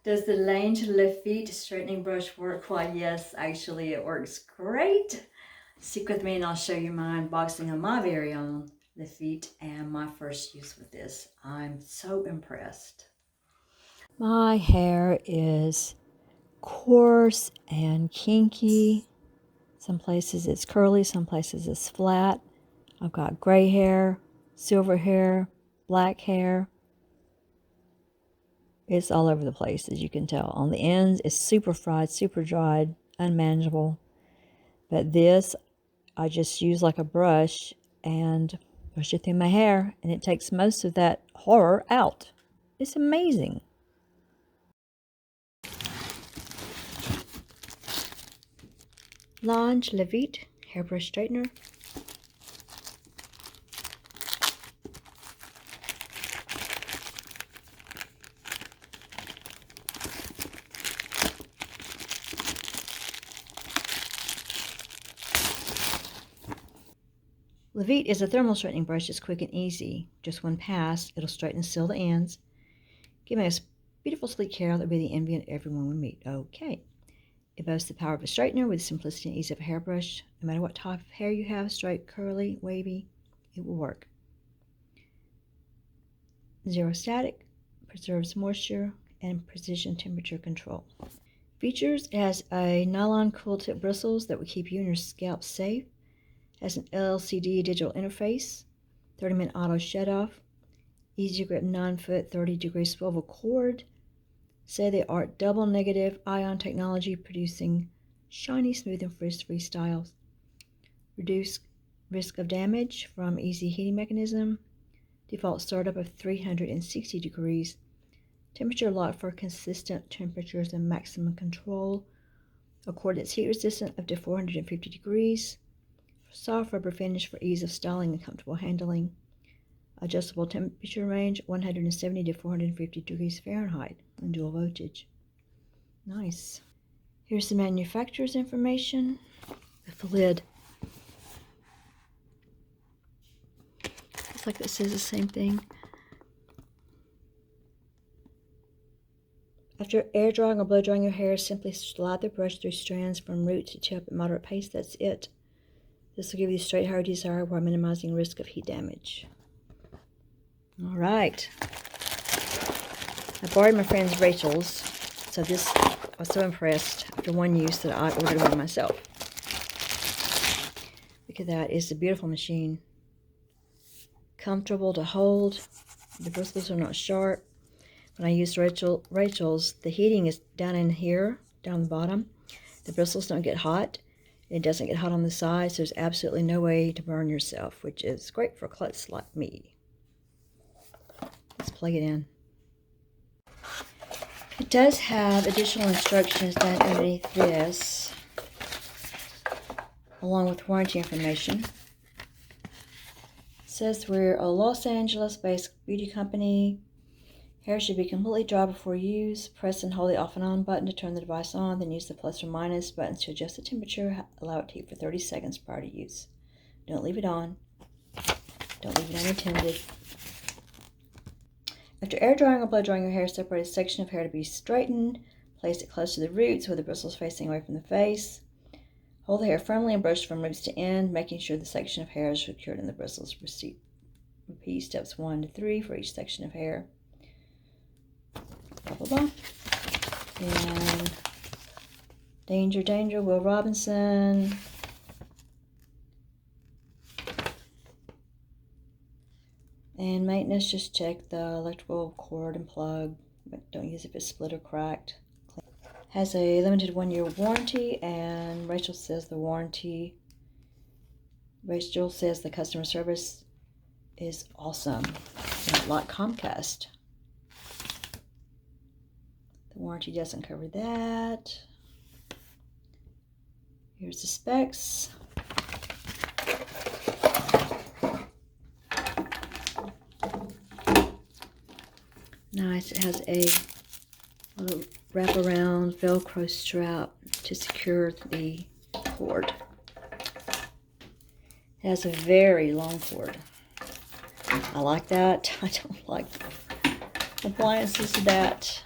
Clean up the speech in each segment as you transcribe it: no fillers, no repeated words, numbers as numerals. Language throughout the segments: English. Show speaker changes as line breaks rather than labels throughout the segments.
Does the L'ange Le Vite straightening brush work? Why, yes, actually it works great. Stick with me and I'll show you my unboxing of my very own LeVite and my first use with this. I'm so impressed. My hair is coarse and kinky. Some places it's curly, some places it's flat. I've got gray hair, silver hair, black hair. It's all over the place, as you can tell. On the ends, it's super fried, super dried, unmanageable. But this, I just use like a brush and brush it through my hair, and it takes most of that horror out. It's amazing. L'ange Le Vite hairbrush straightener. LeVite is a thermal straightening brush. It's quick and easy. Just one pass, it'll straighten and seal the ends, giving us beautiful sleek hair that will be the envy of everyone we meet. Okay. It boasts the power of a straightener with the simplicity and ease of a hairbrush. No matter what type of hair you have, straight, curly, wavy, it will work. Zero static, preserves moisture, and precision temperature control. Features: it has a nylon cool tip bristles that will keep you and your scalp safe. Has an LCD digital interface, 30-minute auto shut-off, easy grip 9-foot 30-degree swivel cord, state-of-the-art double negative ion technology producing shiny, smooth, and frizz-free styles. Reduce risk of damage from easy heating mechanism. Default startup of 360 degrees. Temperature lock for consistent temperatures and maximum control. A cord that's heat resistant up to 450 degrees. Soft rubber finish for ease of styling and comfortable handling. Adjustable temperature range 170 to 450 degrees Fahrenheit and dual voltage. Nice. Here's the manufacturer's information with the lid. Looks like it says the same thing. After air drying or blow drying your hair, simply slide the brush through strands from root to tip at moderate pace. That's it. This will give you the straight hair you desire while minimizing risk of heat damage. All right. I borrowed my friend's Rachel's, so this, I was so impressed after one use that I ordered one myself. Look at that. It's a beautiful machine. Comfortable to hold. The bristles are not sharp. When I used Rachel's, the heating is down in here, down the bottom. The bristles don't get hot. It doesn't get hot on the sides. There's absolutely no way to burn yourself, which is great for klutz like me. Let's plug it in. It does have additional instructions down underneath this, along with warranty information. It says we're a Los Angeles-based beauty company. Hair should be completely dry before use. Press and hold the off and on button to turn the device on, then use the plus or minus buttons to adjust the temperature. Allow it to heat for 30 seconds prior to use. Don't leave it on. Don't leave it unattended. After air drying or blow drying your hair, separate a section of hair to be straightened. Place it close to the roots with the bristles facing away from the face. Hold the hair firmly and brush from roots to end, making sure the section of hair is secured in the bristles. Repeat steps 1 to 3 for each section of hair. Blah, blah, blah. And danger, danger, Will Robinson. And maintenance, just check the electrical cord and plug. But don't use it if it's split or cracked. Has a limited 1-year warranty, and Rachel says the customer service is awesome. Not like Comcast. The warranty doesn't cover that. Here's the specs. Nice. It has a little wraparound Velcro strap to secure the cord. It has a very long cord. I like that. I don't like appliances that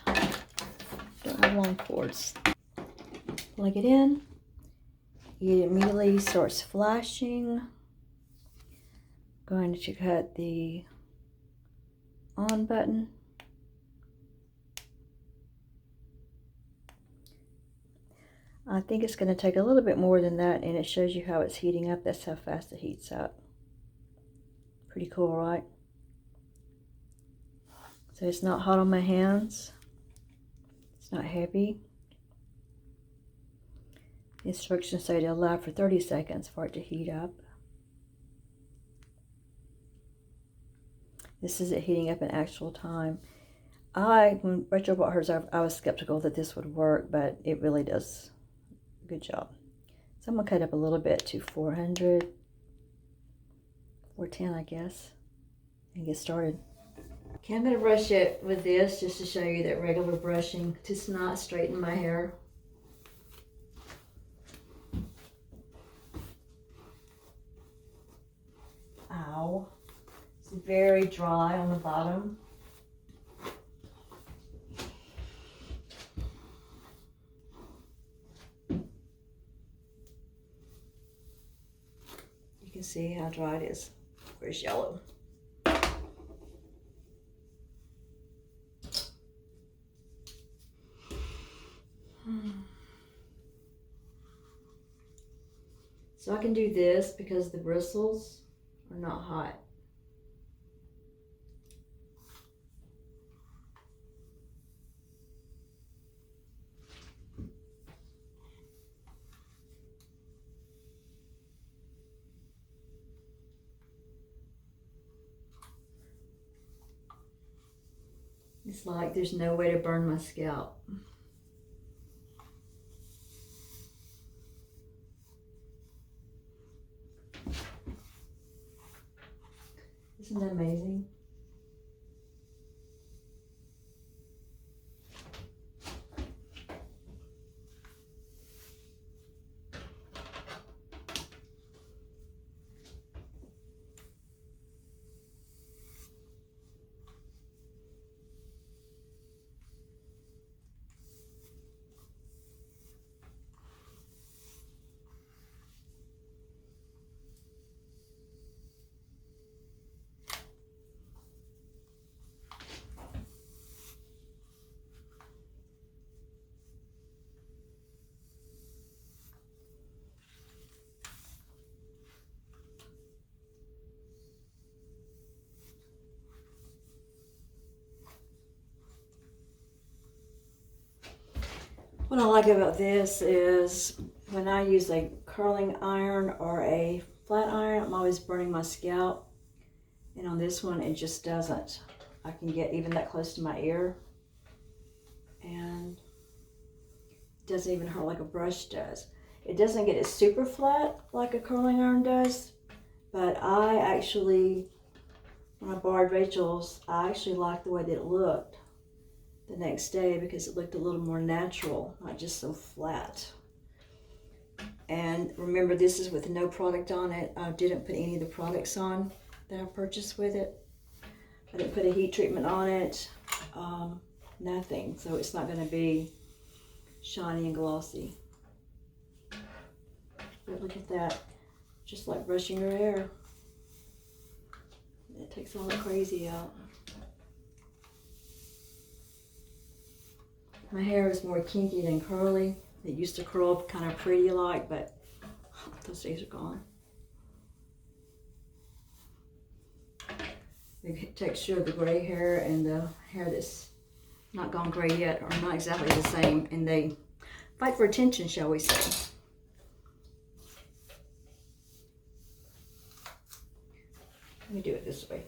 long cords. Plug it in. It immediately starts flashing. Going to cut the on button. I think it's going to take a little bit more than that, and it shows you how it's heating up. That's how fast it heats up. Pretty cool, right? So it's not hot on my hands. It's not heavy. The instructions say to allow for 30 seconds for it to heat up. This is it heating up in actual time. When Rachel bought hers, I was skeptical that this would work, but it really does a good job. So I'm going to cut up a little bit to 400, 410 I guess, and get started. Okay, I'm going to brush it with this just to show you that regular brushing does not straighten my hair. Ow. It's very dry on the bottom. You can see how dry it is. Very yellow. So I can do this because the bristles are not hot. It's like there's no way to burn my scalp. Isn't that amazing? What I like about this is when I use a curling iron or a flat iron, I'm always burning my scalp. And on this one, it just doesn't. I can get even that close to my ear. And it doesn't even hurt like a brush does. It doesn't get it super flat like a curling iron does. But I actually, when I borrowed Rachel's, I actually liked the way that it looked the next day because it looked a little more natural, not just so flat. And remember, this is with no product on it. I didn't put any of the products on that I purchased with it. I didn't put a heat treatment on it, nothing. So it's not going to be shiny and glossy. But look at that, just like brushing your hair. It takes all the crazy out. My hair is more kinky than curly. It used to curl up kind of pretty like, but those days are gone. The texture of the gray hair and the hair that's not gone gray yet are not exactly the same, and they fight for attention, shall we say. Let me do it this way.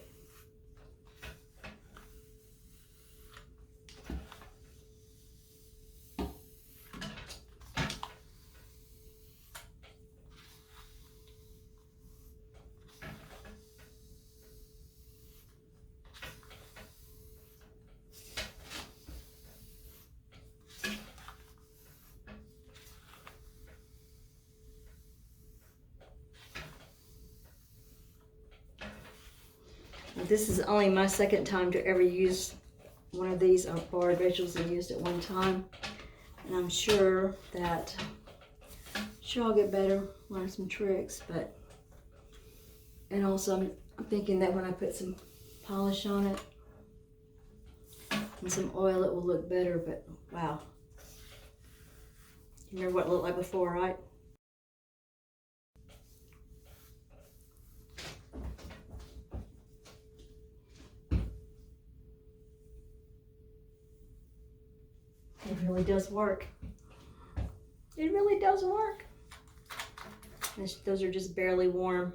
This is only my second time to ever use one of these. I borrowed Rachel's and used it one time. And I'm sure I'll get better, learn some tricks, but, and also I'm thinking that when I put some polish on it and some oil, it will look better, but wow. You remember what it looked like before, right? It really does work. It really does work. Those are just barely warm.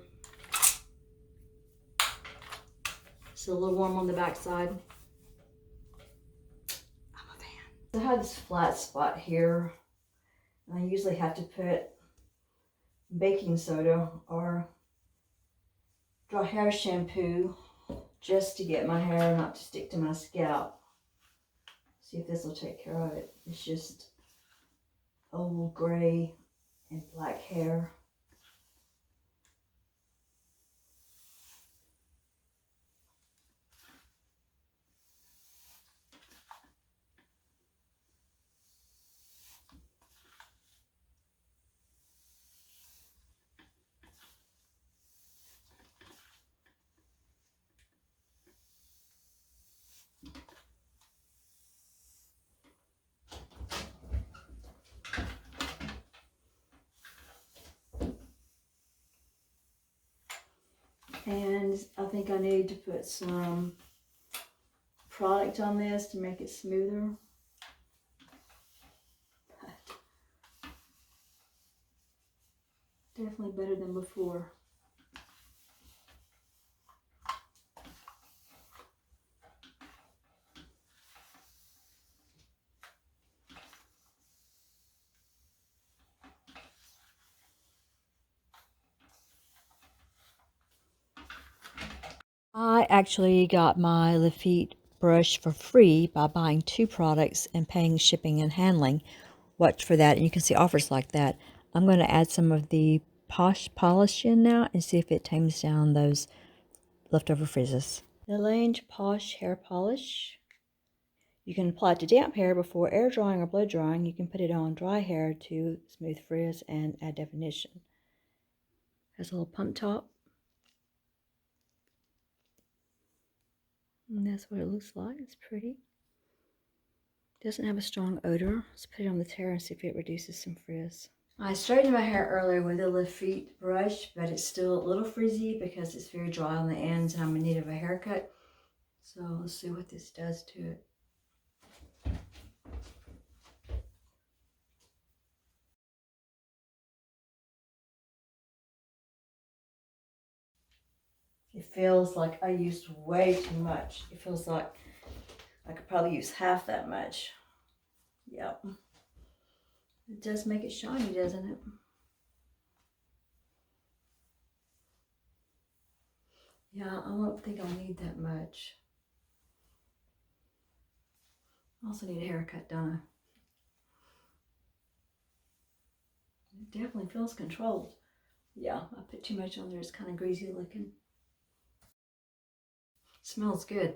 Still a little warm on the back side. I'm a fan. I have this flat spot here. And I usually have to put baking soda or dry hair shampoo just to get my hair not to stick to my scalp. See if this will take care of it. It's just old gray and black hair. And I think I need to put some product on this to make it smoother. Definitely better than before. I actually got my LeVite brush for free by buying 2 products and paying shipping and handling. Watch for that, and you can see offers like that. I'm going to add some of the Posh polish in now and see if it tames down those leftover frizzes. The L'ange Posh hair polish. You can apply it to damp hair before air drying or blow drying. You can put it on dry hair to smooth frizz and add definition. Has a little pump top. And that's what it looks like. It's pretty. Doesn't have a strong odor. Let's put it on the hair and see if it reduces some frizz. I straightened my hair earlier with a LeVite brush, but it's still a little frizzy because it's very dry on the ends and I'm in need of a haircut. So let's see what this does to it. It feels like I used way too much. It feels like I could probably use half that much. Yep. It does make it shiny, doesn't it? Yeah, I don't think I'll need that much. I also need a haircut, don't I? It definitely feels controlled. Yeah, I put too much on there. It's kind of greasy looking. Smells good.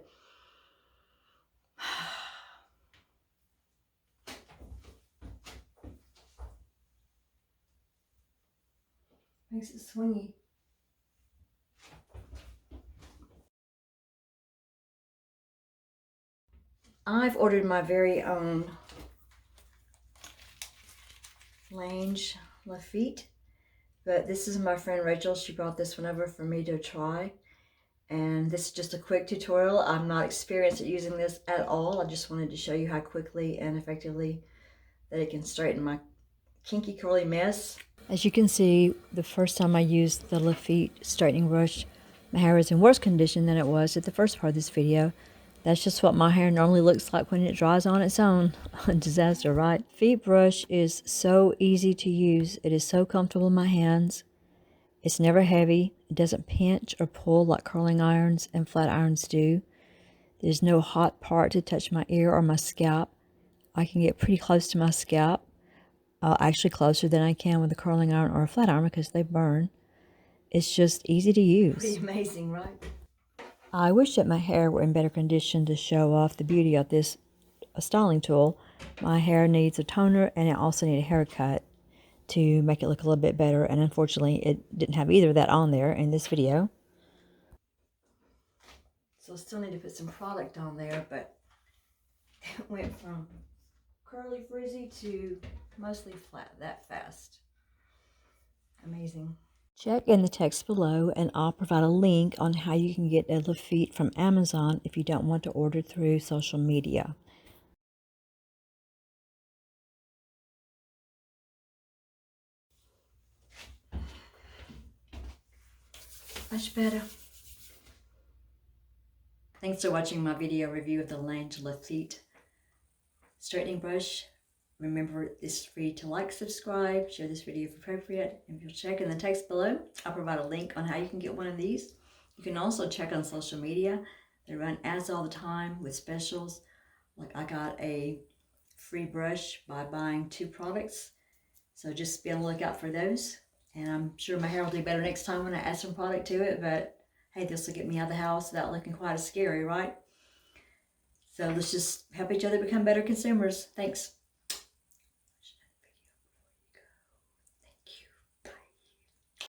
Makes it swingy. I've ordered my very own L'ange Le Vite, but this is my friend Rachel. She brought this one over for me to try, and this is just a quick tutorial. I'm not experienced at using this at all. I just wanted to show you how quickly and effectively that it can straighten my kinky curly mess. As you can see, the first time I used the LeVite straightening brush, my hair was in worse condition than it was at the first part of this video. That's just what my hair normally looks like when it dries on its own. A disaster, right? LeVite brush is so easy to use. It is so comfortable in my hands. It's never heavy. It doesn't pinch or pull like curling irons and flat irons do. There's no hot part to touch my ear or my scalp. I can get pretty close to my scalp. Actually closer than I can with a curling iron or a flat iron because they burn. It's just easy to use. Pretty amazing, right? I wish that my hair were in better condition to show off the beauty of this styling tool, My hair needs a toner and I also need a haircut to make it look a little bit better, and unfortunately it didn't have either of that on there in this video. So I still need to put some product on there, but it went from curly frizzy to mostly flat that fast. Amazing. Check in the text below and I'll provide a link on how you can get a LeVite from Amazon if you don't want to order through social media. Much better. Thanks for watching my video review of the L'ange Le Vite straightening brush. Remember, it's free to like, subscribe, share this video if appropriate. If you'll check in the text below, I'll provide a link on how you can get one of these. You can also check on social media. They run ads all the time with specials. Like I got a free brush by buying 2 products. So just be on the lookout for those. And I'm sure my hair will do better next time when I add some product to it. But hey, this will get me out of the house without looking quite as scary, right? So let's just help each other become better consumers. Thanks.